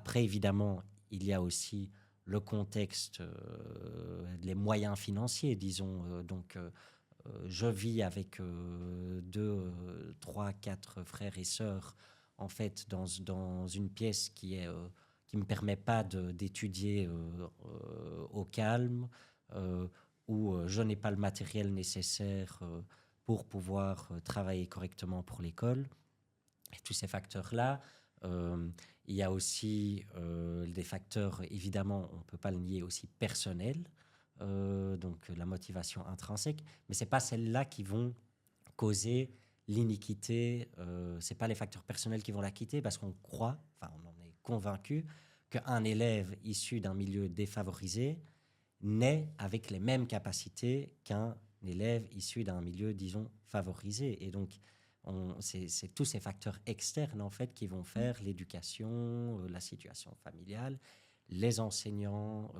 Après, évidemment, il y a aussi le contexte, les moyens financiers, disons. Je vis avec deux, trois, quatre frères et sœurs, en fait, dans une pièce qui me permet pas d'étudier au calme, euh, où je n'ai pas le matériel nécessaire pour pouvoir travailler correctement pour l'école. Et tous ces facteurs-là, euh, il y a aussi des facteurs, évidemment, on ne peut pas le nier, aussi personnels, donc la motivation intrinsèque, mais ce n'est pas celles-là qui vont causer l'iniquité, ce n'est pas les facteurs personnels qui vont la quitter, parce qu'on croit, enfin on en est convaincu, qu'un élève issu d'un milieu défavorisé naît avec les mêmes capacités qu'un élève issu d'un milieu, disons, favorisé. Et donc, c'est tous ces facteurs externes, en fait, qui vont faire l'éducation, la situation familiale, les enseignants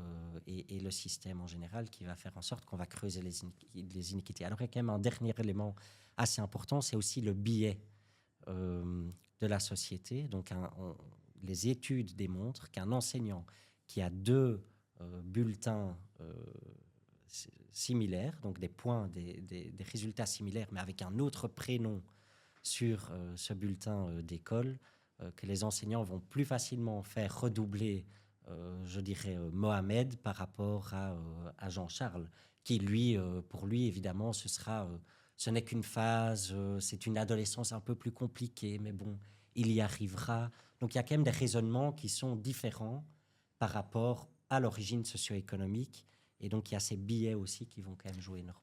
et le système en général qui va faire en sorte qu'on va creuser les iniquités. Alors, il y a quand même un dernier élément assez important, c'est aussi le biais de la société. Donc, les études démontrent qu'un enseignant qui a deux bulletins similaires, donc des points, des résultats similaires, mais avec un autre prénom sur ce bulletin d'école, que les enseignants vont plus facilement faire redoubler, je dirais, Mohamed par rapport à Jean-Charles, qui, lui, pour lui, évidemment, ce n'est qu'une phase, c'est une adolescence un peu plus compliquée, mais bon, il y arrivera. Donc il y a quand même des raisonnements qui sont différents par rapport à l'origine socio-économique. Et donc, il y a ces billets aussi qui vont quand même jouer énormément.